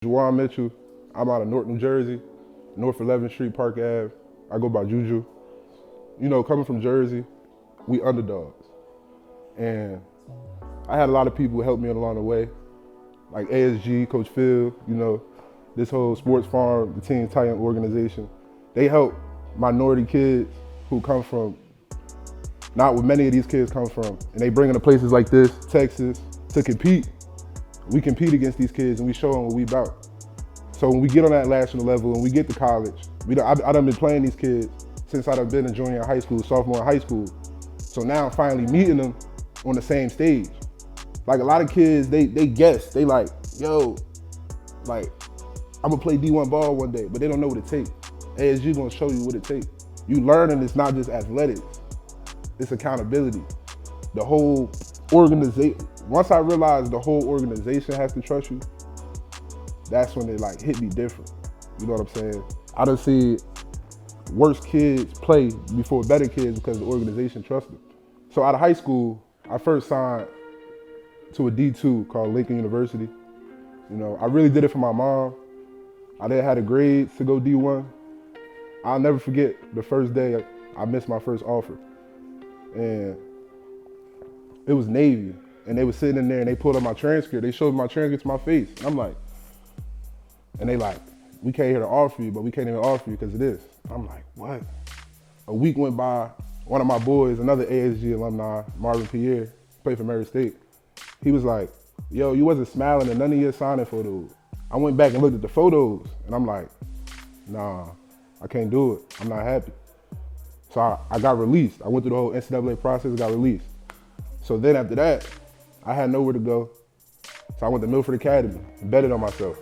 Juwan Mitchell. I'm out of Newark, New Jersey, North 11th Street, Park Ave. I go by JuJu. You know, coming from Jersey, we underdogs. And I had a lot of people who helped me along the way, like ASG, Coach Phil, you know, this whole sports farm, the Teen Titan organization. They help minority kids who come from, not where many of these kids come from, and they bring them to places like this, Texas, to compete. We compete against these kids and we show them what we about. So when we get on that national level and we get to college, I done been playing these kids since I done been a junior in high school, sophomore in high school. So now I'm finally meeting them on the same stage. Like a lot of kids, they guess, they like, yo, like, I'm gonna play D1 ball one day, but they don't know what it takes. ASG gonna show you what it takes. You learning it's not just athletics, it's accountability. The whole organization, once I realized the whole organization has to trust you, that's when it like hit me different. You know what I'm saying? I done see worse kids play before better kids because the organization trusted them. So out of high school, I first signed to a D2 called Lincoln University. You know, I really did it for my mom. I didn't have the grades to go D1. I'll never forget the first day I missed my first offer. And it was Navy. And they was sitting in there and they pulled up my transcript. They showed my transcript to my face. And I'm like, and they like, we came here to offer you, but we can't even offer you because of this. I'm like, what? A week went by, one of my boys, another ASG alumni, Marvin Pierre, played for Murray State. He was like, yo, you wasn't smiling in none of your signing photos. I went back and looked at the photos and I'm like, nah, I can't do it. I'm not happy. So I got released. I went through the whole NCAA process, got released. So then after that, I had nowhere to go. So I went to Milford Academy and betted on myself.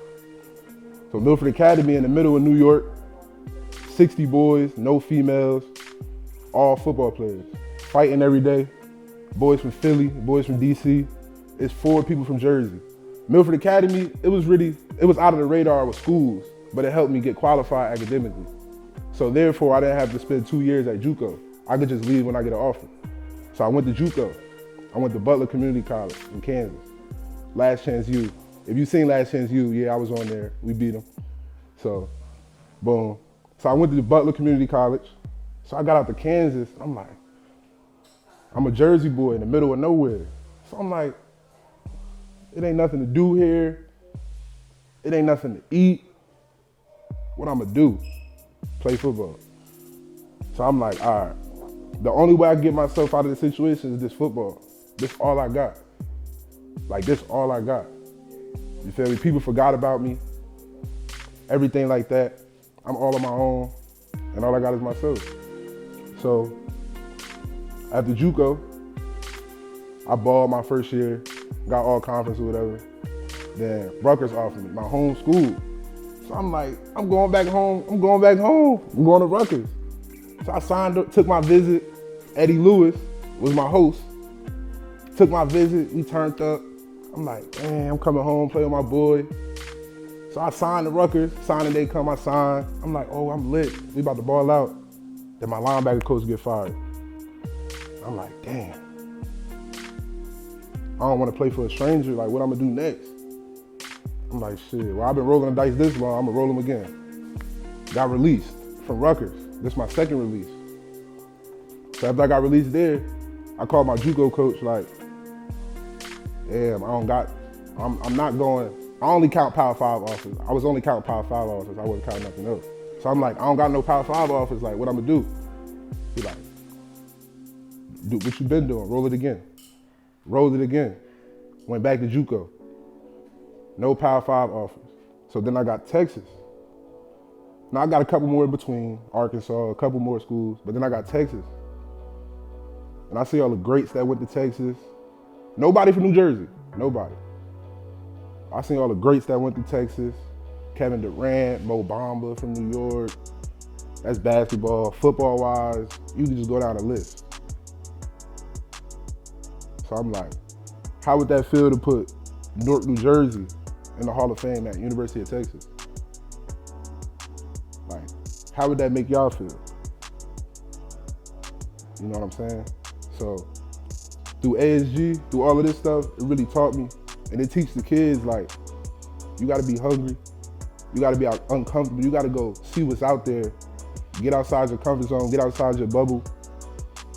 So Milford Academy in the middle of New York, 60 boys, no females, all football players, fighting every day. Boys from Philly, boys from DC. It's 4 people from Jersey. Milford Academy, it was out of the radar with schools, but it helped me get qualified academically. So therefore, I didn't have to spend 2 years at JUCO. I could just leave when I get an offer. So I went to JUCO. I went to Butler Community College in Kansas. Last Chance U. If you've seen Last Chance U, yeah, I was on there. We beat them. So, boom. So I went to the Butler Community College. So I got out to Kansas. I'm like, I'm a Jersey boy in the middle of nowhere. So I'm like, it ain't nothing to do here. It ain't nothing to eat. What I'm gonna do? Play football. So I'm like, all right. The only way I can get myself out of this situation is this football. This all I got. Like, this all I got. You feel me? People forgot about me. Everything like that. I'm all on my own, and all I got is myself. So, after JUCO, I balled my first year, got all conference or whatever. Then Rutgers offered me, my home school. So I'm like, I'm going back home. I'm going to Rutgers. So I signed up, took my visit. Eddie Lewis was my host. Took my visit, we turned up. I'm like, man, I'm coming home, play with my boy. So I signed to Rutgers, signing day come, I signed. I'm like, oh, I'm lit, we about to ball out. Then my linebacker coach get fired. I'm like, damn. I don't want to play for a stranger, like what I'm gonna do next? I'm like, shit, well, I've been rolling the dice this long, I'm gonna roll them again. Got released from Rutgers. This is my second release. So after I got released there, I called my JUCO coach like, damn, I'm not going, I only count Power 5 offers. I was only counting Power 5 offers, I wasn't counting nothing else. So I'm like, I don't got no Power 5 offers, like, what I'm gonna do? He like, do what you been doing, roll it again. Rolled it again, went back to JUCO. No Power 5 offers. So then I got Texas. Now I got a couple more in between, Arkansas, a couple more schools, but then I got Texas. And I see all the greats that went to Texas. Nobody from New Jersey, nobody. I seen all the greats that went to Texas. Kevin Durant, Mo Bamba from New York. That's basketball. Football-wise, you can just go down the list. So I'm like, how would that feel to put Newark, New Jersey in the Hall of Fame at University of Texas? Like, how would that make y'all feel? You know what I'm saying? So through ASG, through all of this stuff, it really taught me. And it teaches the kids, like, you gotta be hungry, You gotta be uncomfortable. You gotta go see what's out there. Get outside your comfort zone, get outside your bubble,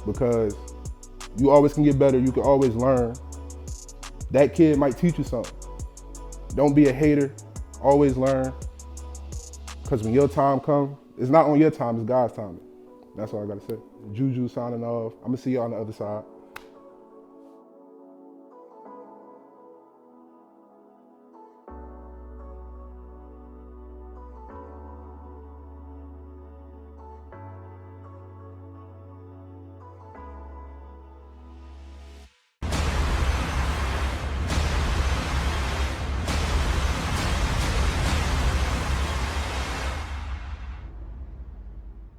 because you always can get better, you can always learn. That kid might teach you something. Don't be a hater, always learn. Because when your time comes, it's not on your time, it's God's time. That's all I gotta say. JuJu signing off. I'm gonna see you on the other side.